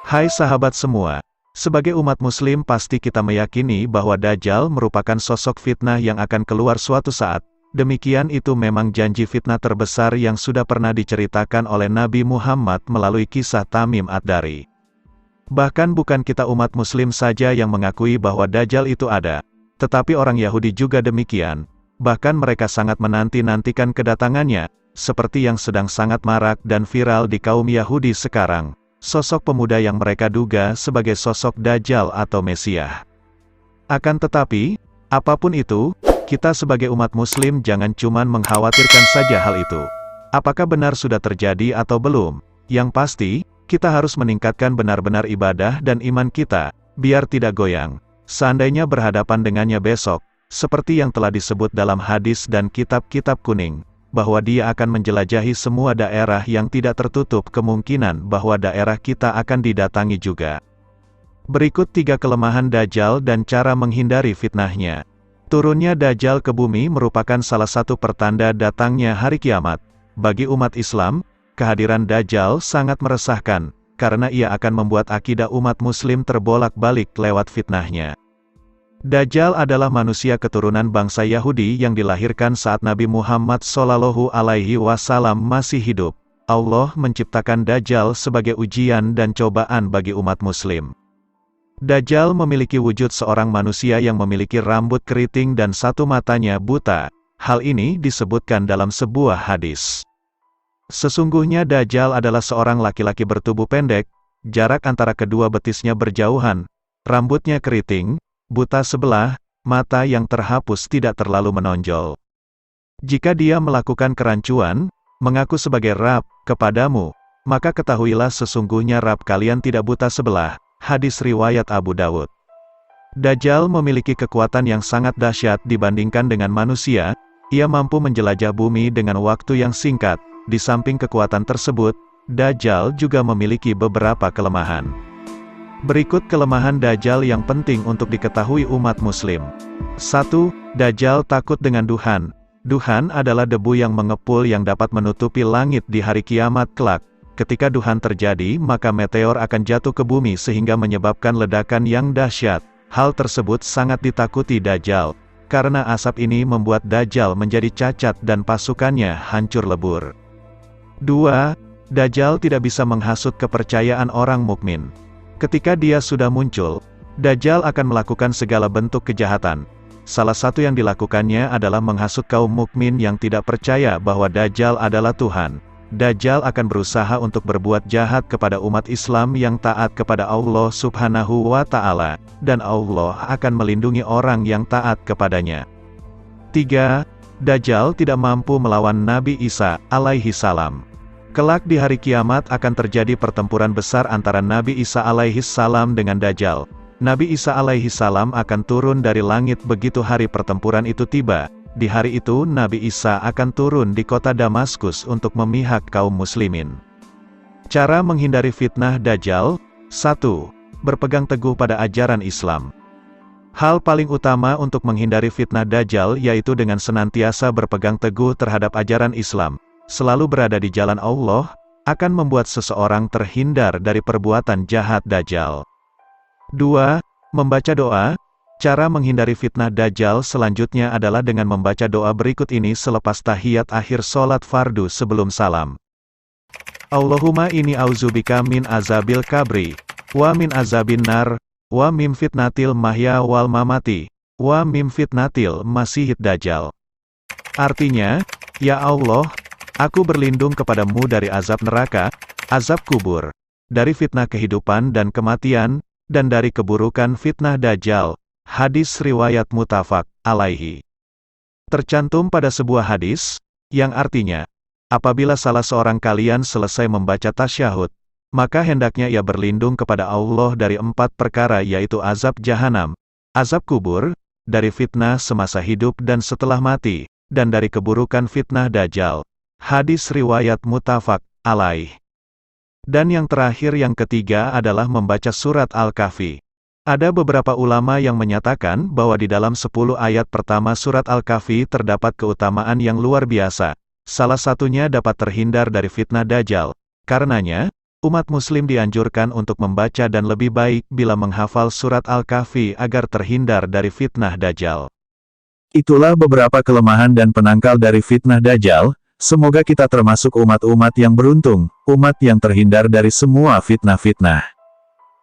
Hai sahabat semua, sebagai umat muslim pasti kita meyakini bahwa Dajjal merupakan sosok fitnah yang akan keluar suatu saat. Demikian itu memang janji fitnah terbesar yang sudah pernah diceritakan oleh Nabi Muhammad melalui kisah Tamim Ad-Dari. Bahkan bukan kita umat muslim saja yang mengakui bahwa Dajjal itu ada, tetapi orang Yahudi juga demikian. Bahkan mereka sangat menanti-nantikan kedatangannya, seperti yang sedang sangat marak dan viral di kaum Yahudi sekarang. Sosok pemuda yang mereka duga sebagai sosok Dajjal atau Mesias. Akan tetapi, apapun itu, kita sebagai umat muslim jangan cuma mengkhawatirkan saja hal itu. Apakah benar sudah terjadi atau belum? Yang pasti, kita harus meningkatkan benar-benar ibadah dan iman kita, biar tidak goyang. Seandainya berhadapan dengannya besok, seperti yang telah disebut dalam hadis dan kitab-kitab kuning, bahwa dia akan menjelajahi semua daerah yang tidak tertutup kemungkinan bahwa daerah kita akan didatangi juga. Berikut 3 kelemahan Dajjal dan cara menghindari fitnahnya. Turunnya Dajjal ke bumi merupakan salah satu pertanda datangnya hari kiamat. Bagi umat Islam, kehadiran Dajjal sangat meresahkan, karena ia akan membuat akidah umat muslim terbolak-balik lewat fitnahnya. Dajjal adalah manusia keturunan bangsa Yahudi yang dilahirkan saat Nabi Muhammad SAW masih hidup. Allah menciptakan Dajjal sebagai ujian dan cobaan bagi umat muslim. Dajjal memiliki wujud seorang manusia yang memiliki rambut keriting dan satu matanya buta. Hal ini disebutkan dalam sebuah hadis. Sesungguhnya Dajjal adalah seorang laki-laki bertubuh pendek, jarak antara kedua betisnya berjauhan, rambutnya keriting, buta sebelah, mata yang terhapus tidak terlalu menonjol. Jika dia melakukan kerancuan, mengaku sebagai Rab kepadamu, maka ketahuilah sesungguhnya Rab kalian tidak buta sebelah. Hadis riwayat Abu Dawud. Dajjal memiliki kekuatan yang sangat dahsyat dibandingkan dengan manusia. Ia mampu menjelajah bumi dengan waktu yang singkat. Di samping kekuatan tersebut, Dajjal juga memiliki beberapa kelemahan. Berikut kelemahan Dajjal yang penting untuk diketahui umat muslim. 1. Dajjal takut dengan duhan. Duhan adalah debu yang mengepul yang dapat menutupi langit di hari kiamat kelak. Ketika duhan terjadi, maka meteor akan jatuh ke bumi sehingga menyebabkan ledakan yang dahsyat. Hal tersebut sangat ditakuti Dajjal, karena asap ini membuat Dajjal menjadi cacat dan pasukannya hancur lebur. 2. Dajjal tidak bisa menghasut kepercayaan orang mukmin. Ketika dia sudah muncul, Dajjal akan melakukan segala bentuk kejahatan. Salah satu yang dilakukannya adalah menghasut kaum mukmin yang tidak percaya bahwa Dajjal adalah Tuhan. Dajjal akan berusaha untuk berbuat jahat kepada umat Islam yang taat kepada Allah Subhanahu wa Ta'ala, dan Allah akan melindungi orang yang taat kepadanya. 3. Dajjal tidak mampu melawan Nabi Isa alaihi salam. Kelak di hari kiamat akan terjadi pertempuran besar antara Nabi Isa alaihi salam dengan Dajjal. Nabi Isa alaihi salam akan turun dari langit begitu hari pertempuran itu tiba. Di hari itu Nabi Isa akan turun di kota Damaskus untuk memihak kaum muslimin. Cara menghindari fitnah Dajjal. 1. Berpegang teguh pada ajaran Islam. Hal paling utama untuk menghindari fitnah Dajjal yaitu dengan senantiasa berpegang teguh terhadap ajaran Islam. Selalu berada di jalan Allah, akan membuat seseorang terhindar dari perbuatan jahat Dajjal. 2. Membaca doa. Cara menghindari fitnah Dajjal selanjutnya adalah dengan membaca doa berikut ini selepas tahiyat akhir sholat fardu sebelum salam. Allahumma inni auzubika min azabil kabri, wa min azabin nar, wa min fitnatil mahya wal mamati, wa min fitnatil masihid Dajjal. Artinya, ya Allah, aku berlindung kepadamu dari azab neraka, azab kubur, dari fitnah kehidupan dan kematian, dan dari keburukan fitnah Dajjal. Hadis riwayat muttafaq alaihi. Tercantum pada sebuah hadis, yang artinya, apabila salah seorang kalian selesai membaca tasyahud, maka hendaknya ia berlindung kepada Allah dari 4 perkara yaitu azab jahanam, azab kubur, dari fitnah semasa hidup dan setelah mati, dan dari keburukan fitnah Dajjal. Hadis riwayat muttafaq alaih. Dan yang terakhir yang ketiga adalah membaca surat Al-Kahfi. Ada beberapa ulama yang menyatakan bahwa di dalam 10 ayat pertama surat Al-Kahfi terdapat keutamaan yang luar biasa. Salah satunya dapat terhindar dari fitnah Dajjal. Karenanya, Umat muslim dianjurkan untuk membaca dan lebih baik bila menghafal surat Al-Kahfi agar terhindar dari fitnah Dajjal. Itulah beberapa kelemahan dan penangkal dari fitnah Dajjal. Semoga kita termasuk umat-umat yang beruntung, umat yang terhindar dari semua fitnah-fitnah.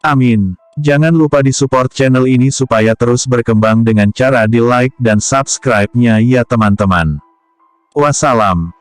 Amin. Jangan lupa di-support channel ini supaya terus berkembang dengan cara di-like dan subscribe-nya ya teman-teman. Wassalam.